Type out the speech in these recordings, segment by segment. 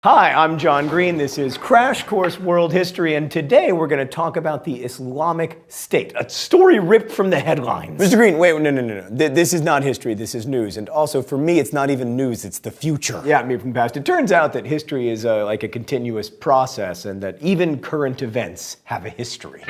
Hi, I'm John Green. This is Crash Course World History, and today we're going to talk about the Islamic State, a story ripped from the headlines. Mr. Green, wait, no. This is not history, this is news. And also, for me, it's not even news, it's the future. Yeah, me from the past. It turns out that history is like a continuous process, and that even current events have a history.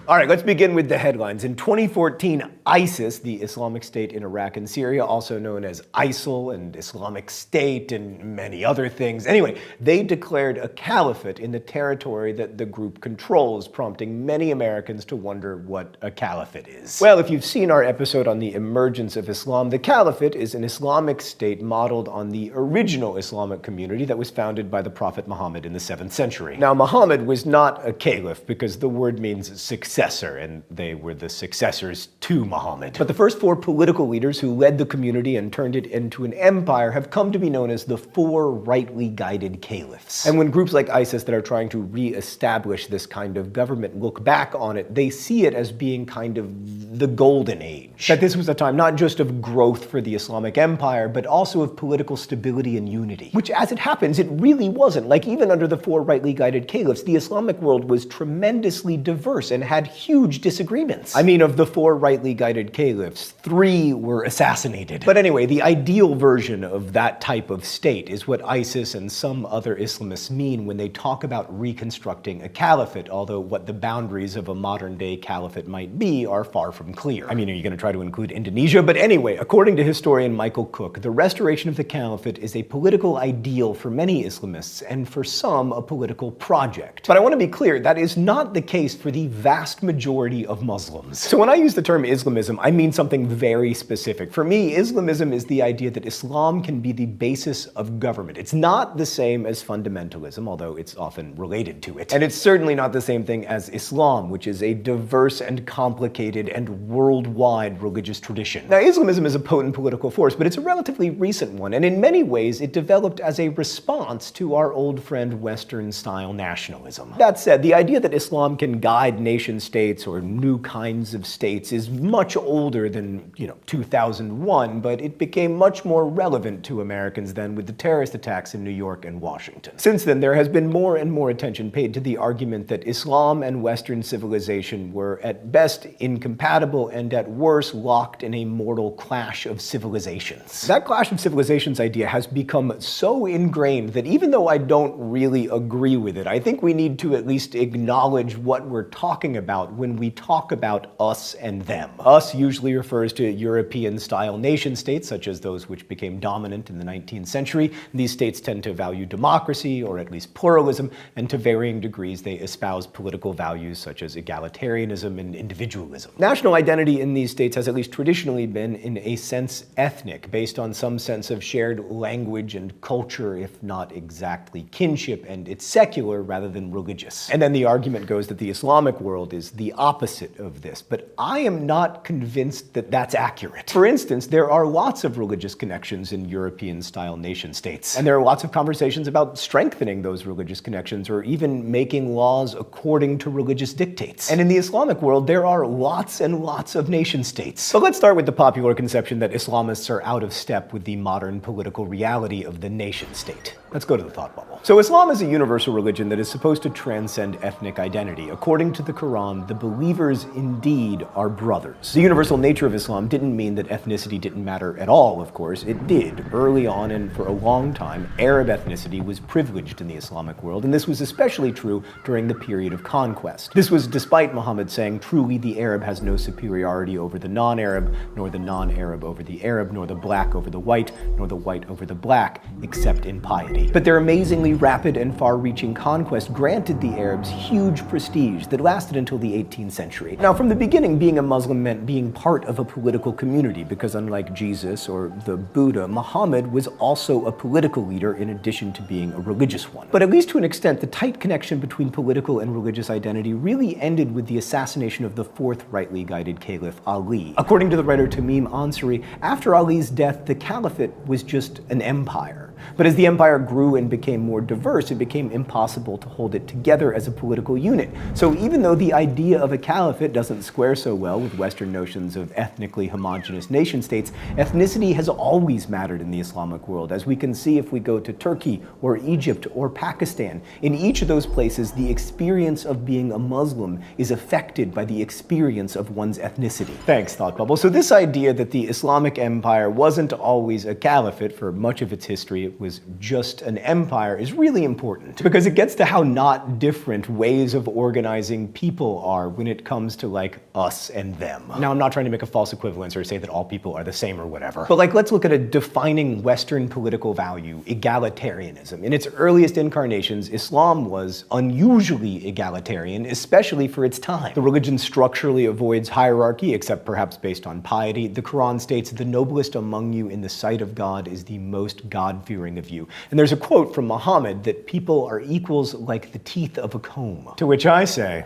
All right, let's begin with the headlines. In 2014, ISIS, the Islamic State in Iraq and Syria, also known as ISIL and Islamic State and many other things. Anyway, they declared a caliphate in the territory that the group controls, prompting many Americans to wonder what a caliphate is. Well, if you've seen our episode on the emergence of Islam, the caliphate is an Islamic state modeled on the original Islamic community that was founded by the Prophet Muhammad in the 7th century. Now, Muhammad was not a caliph because the word means successor, and they were the successors to Muhammad. But the first four political leaders who led the community and turned it into an empire have come to be known as the four rightly guided caliphs. And when groups like ISIS that are trying to re-establish this kind of government look back on it, they see it as being kind of the golden age. That this was a time not just of growth for the Islamic Empire, but also of political stability and unity. Which, as it happens, it really wasn't. Like, even under the four rightly guided caliphs, the Islamic world was tremendously diverse and had huge disagreements. I mean, of the four rightly guided caliphs, 3 were assassinated. But anyway, the ideal version of that type of state is what ISIS and some other Islamists mean when they talk about reconstructing a caliphate, although what the boundaries of a modern-day caliphate might be are far from clear. I mean, are you going to try to include Indonesia? But anyway, according to historian Michael Cook, the restoration of the caliphate is a political ideal for many Islamists, and for some, a political project. But I want to be clear, that is not the case for the vast majority of Muslims. So when I use the term Islamism, I mean something very specific. For me, Islamism is the idea that Islam can be the basis of government. It's not the same as fundamentalism, although it's often related to it. And it's certainly not the same thing as Islam, which is a diverse and complicated and worldwide religious tradition. Now, Islamism is a potent political force, but it's a relatively recent one, and in many ways it developed as a response to our old friend Western-style nationalism. That said, the idea that Islam can guide nation states or new kinds of states is much older than, 2001, but it became much more relevant to Americans then with the terrorist attacks in New York and Washington. Since then, there has been more and more attention paid to the argument that Islam and Western civilization were at best incompatible and at worst locked in a mortal clash of civilizations. That clash of civilizations idea has become so ingrained that even though I don't really agree with it, I think we need to at least acknowledge what we're talking about when we talk about us and them. Us usually refers to European-style nation-states, such as those which became dominant in the 19th century. These states tend to value democracy, or at least pluralism, and to varying degrees they espouse political values such as egalitarianism and individualism. National identity in these states has at least traditionally been, in a sense, ethnic, based on some sense of shared language and culture, if not exactly kinship, and it's secular rather than religious. And then the argument goes that the Islamic world is the opposite of this, but I am not convinced that that's accurate. For instance, there are lots of religious connections in European-style nation-states, and there are lots of conversations about strengthening those religious connections or even making laws according to religious dictates. And in the Islamic world, there are lots and lots of nation-states. But let's start with the popular conception that Islamists are out of step with the modern political reality of the nation-state. Let's go to the thought bubble. So Islam is a universal religion that is supposed to transcend ethnic identity. According to the Quran, the believers indeed are brothers. The universal nature of Islam didn't mean that ethnicity didn't matter at all, of course. It did. Early on and for a long time, Arab ethnicity was privileged in the Islamic world, and this was especially true during the period of conquest. This was despite Muhammad saying, truly the Arab has no superiority over the non-Arab, nor the non-Arab over the Arab, nor the black over the white, nor the white over the black, except in piety. But their amazingly rapid and far-reaching conquest granted the Arabs huge prestige that lasted until the 18th century. Now, from the beginning, being a Muslim meant being part of a political community, because unlike Jesus or the Buddha, Muhammad was also a political leader in addition to being a religious one. But at least to an extent, the tight connection between political and religious identity really ended with the assassination of the fourth rightly guided caliph, Ali. According to the writer Tamim Ansari, after Ali's death, the caliphate was just an empire. But as the empire grew and became more diverse, it became impossible to hold it together as a political unit. So even though the idea of a caliphate doesn't square so well with Western notions of ethnically homogenous nation-states, ethnicity has always mattered in the Islamic world, as we can see if we go to Turkey or Egypt or Pakistan. In each of those places, the experience of being a Muslim is affected by the experience of one's ethnicity. Thanks, Thought Bubble. So this idea that the Islamic Empire wasn't always a caliphate for much of its history, it was just an empire, is really important, because it gets to how not different ways of organizing people are when it comes to, like, us and them. Now, I'm not trying to make a false equivalence or say that all people are the same or whatever, but, like, let's look at a defining Western political value, egalitarianism. In its earliest incarnations, Islam was unusually egalitarian, especially for its time. The religion structurally avoids hierarchy, except perhaps based on piety. The Quran states, "The noblest among you in the sight of God is the most God-fearing of you." And there's a quote from Muhammad that people are equals like the teeth of a comb. To which I say,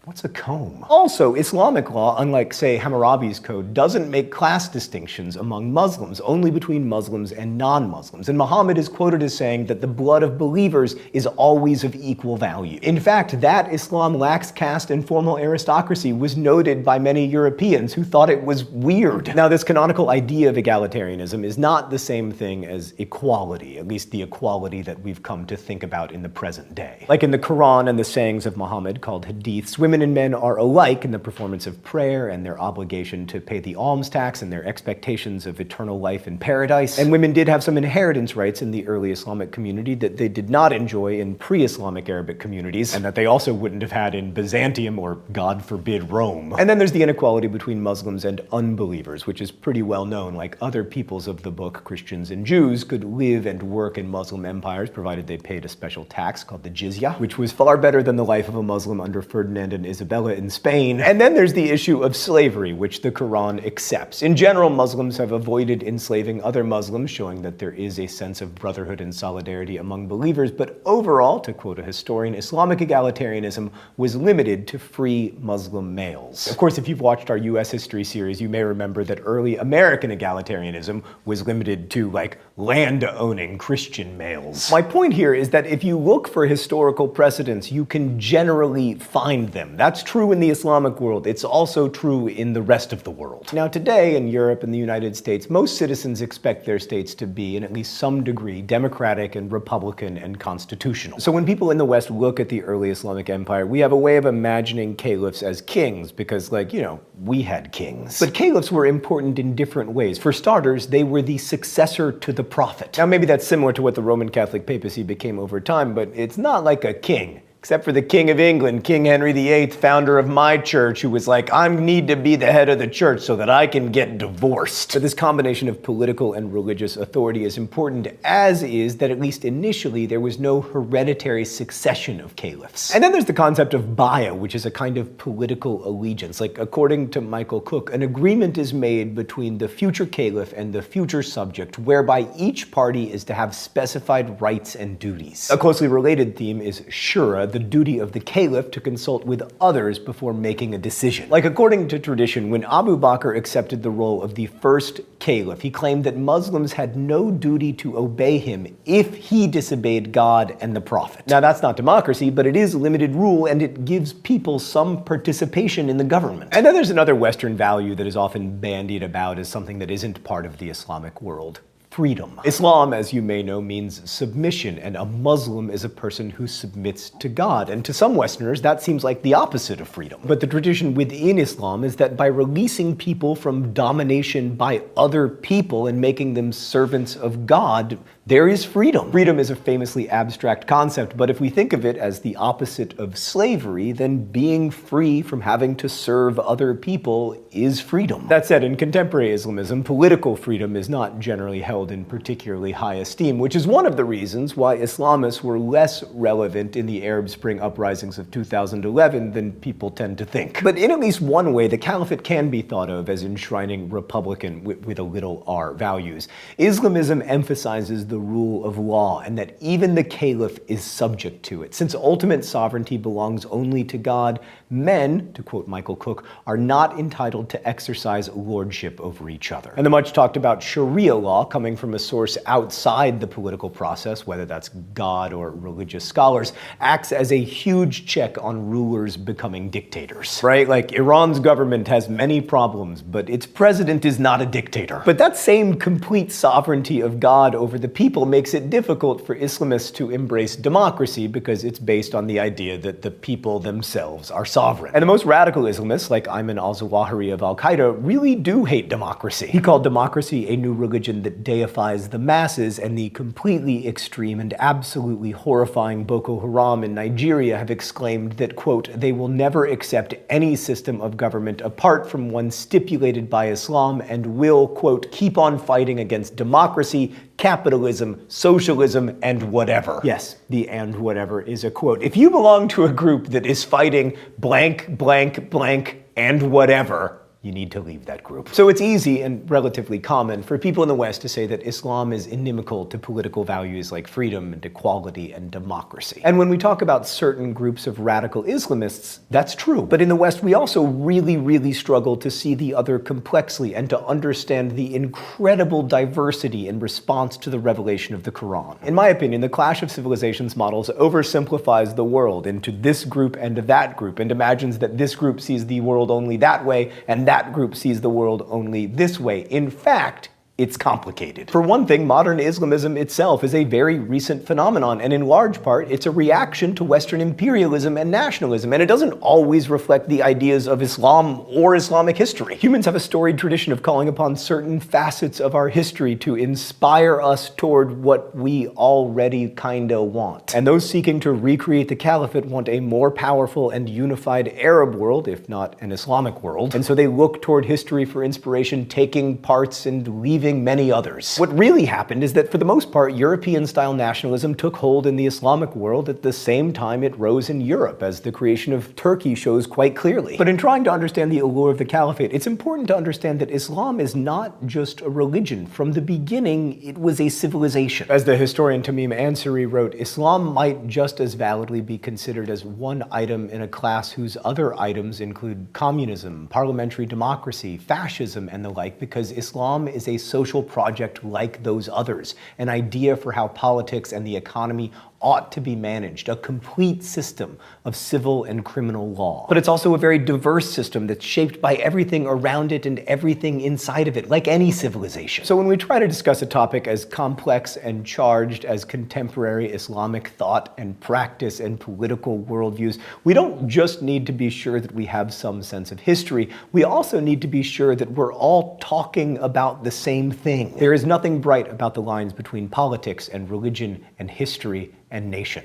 what's a comb? Also, Islamic law, unlike, say, Hammurabi's code, doesn't make class distinctions among Muslims, only between Muslims and non-Muslims. And Muhammad is quoted as saying that the blood of believers is always of equal value. In fact, that Islam lacks caste and formal aristocracy was noted by many Europeans who thought it was weird. Now, this canonical idea of egalitarianism is not the same thing as equality, at least the equality that we've come to think about in the present day. Like in the Quran and the sayings of Muhammad, called hadiths, women and men are alike in the performance of prayer and their obligation to pay the alms tax and their expectations of eternal life in paradise. And women did have some inheritance rights in the early Islamic community that they did not enjoy in pre-Islamic Arabic communities, and that they also wouldn't have had in Byzantium or, God forbid, Rome. And then there's the inequality between Muslims and unbelievers, which is pretty well known. Like other peoples of the book, Christians and Jews could live and work in Muslim empires provided they paid a special tax called the jizya, which was far better than the life of a Muslim under Ferdinand and Isabella in Spain. And then there's the issue of slavery, which the Quran accepts. In general, Muslims have avoided enslaving other Muslims, showing that there is a sense of brotherhood and solidarity among believers. But overall, to quote a historian, Islamic egalitarianism was limited to free Muslim males. Of course, if you've watched our US history series, you may remember that early American egalitarianism was limited to, like, land-owning Christian males. My point here is that if you look for historical precedents, you can generally find them. That's true in the Islamic world. It's also true in the rest of the world. Now, today in Europe and the United States, most citizens expect their states to be, in at least some degree, democratic and republican and constitutional. So when people in the West look at the early Islamic Empire, we have a way of imagining caliphs as kings because, like, you know, we had kings. But caliphs were important in different ways. For starters, they were the successor to the prophet. Now, maybe that's similar to what the Roman Catholic papacy became over time, but it's not like a king. Except for the King of England, King Henry VIII, founder of my church, who was like, I need to be the head of the church so that I can get divorced. But this combination of political and religious authority is important, as is that at least initially there was no hereditary succession of caliphs. And then there's the concept of baya, which is a kind of political allegiance. Like, according to Michael Cook, an agreement is made between the future caliph and the future subject, whereby each party is to have specified rights and duties. A closely related theme is shura, the duty of the caliph to consult with others before making a decision. Like, according to tradition, when Abu Bakr accepted the role of the first caliph, he claimed that Muslims had no duty to obey him if he disobeyed God and the Prophet. Now, that's not democracy, but it is limited rule, and it gives people some participation in the government. And then there's another Western value that is often bandied about as something that isn't part of the Islamic world: freedom. Islam, as you may know, means submission, and a Muslim is a person who submits to God. And to some Westerners, that seems like the opposite of freedom. But the tradition within Islam is that by releasing people from domination by other people and making them servants of God, there is freedom. Freedom is a famously abstract concept, but if we think of it as the opposite of slavery, then being free from having to serve other people is freedom. That said, in contemporary Islamism, political freedom is not generally held in particularly high esteem, which is one of the reasons why Islamists were less relevant in the Arab Spring uprisings of 2011 than people tend to think. But in at least one way, the caliphate can be thought of as enshrining republican, with a little r, values. Islamism emphasizes the rule of law and that even the caliph is subject to it. Since ultimate sovereignty belongs only to God, men, to quote Michael Cook, are not entitled to exercise lordship over each other. And the much talked about Sharia law, coming coming from a source outside the political process, whether that's God or religious scholars, acts as a huge check on rulers becoming dictators, right? Like Iran's government has many problems, but its president is not a dictator. But that same complete sovereignty of God over the people makes it difficult for Islamists to embrace democracy because it's based on the idea that the people themselves are sovereign. And the most radical Islamists, like Ayman al-Zawahiri of Al-Qaeda, really do hate democracy. He called democracy a new religion that deifies the masses, and the completely extreme and absolutely horrifying Boko Haram in Nigeria have exclaimed that, quote, they will never accept any system of government apart from one stipulated by Islam and will, quote, keep on fighting against democracy, capitalism, socialism, and whatever. Yes, the and whatever is a quote. If you belong to a group that is fighting blank, blank, blank, and whatever, you need to leave that group. So it's easy and relatively common for people in the West to say that Islam is inimical to political values like freedom and equality and democracy. And when we talk about certain groups of radical Islamists, that's true. But in the West, we also really struggle to see the other complexly and to understand the incredible diversity in response to the revelation of the Quran. In my opinion, the Clash of Civilizations models oversimplifies the world into this group and that group, and imagines that this group sees the world only that way, and that group sees the world only this way. In fact, it's complicated. For one thing, modern Islamism itself is a very recent phenomenon, and in large part, it's a reaction to Western imperialism and nationalism, and it doesn't always reflect the ideas of Islam or Islamic history. Humans have a storied tradition of calling upon certain facets of our history to inspire us toward what we already kinda want. And those seeking to recreate the caliphate want a more powerful and unified Arab world, if not an Islamic world, and so they look toward history for inspiration, taking parts and leaving many others. What really happened is that for the most part, European-style nationalism took hold in the Islamic world at the same time it rose in Europe, as the creation of Turkey shows quite clearly. But in trying to understand the allure of the caliphate, it's important to understand that Islam is not just a religion. From the beginning, it was a civilization. As the historian Tamim Ansari wrote, Islam might just as validly be considered as one item in a class whose other items include communism, parliamentary democracy, fascism, and the like, because Islam is a social project like those others, an idea for how politics and the economy ought to be managed, a complete system of civil and criminal law. But it's also a very diverse system that's shaped by everything around it and everything inside of it, like any civilization. So when we try to discuss a topic as complex and charged as contemporary Islamic thought and practice and political worldviews, we don't just need to be sure that we have some sense of history, we also need to be sure that we're all talking about the same thing. There is nothing bright about the lines between politics and religion and history and nation.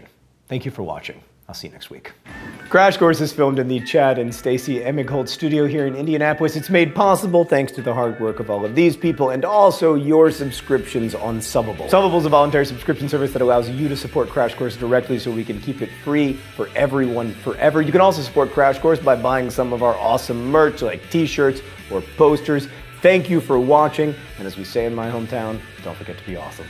Thank you for watching. I'll see you next week. Crash Course is filmed in the Chad and Stacy Emigholt studio here in Indianapolis. It's made possible thanks to the hard work of all of these people and also your subscriptions on Subbable. Subbable is a voluntary subscription service that allows you to support Crash Course directly so we can keep it free for everyone forever. You can also support Crash Course by buying some of our awesome merch like t-shirts or posters. Thank you for watching, and as we say in my hometown, don't forget to be awesome.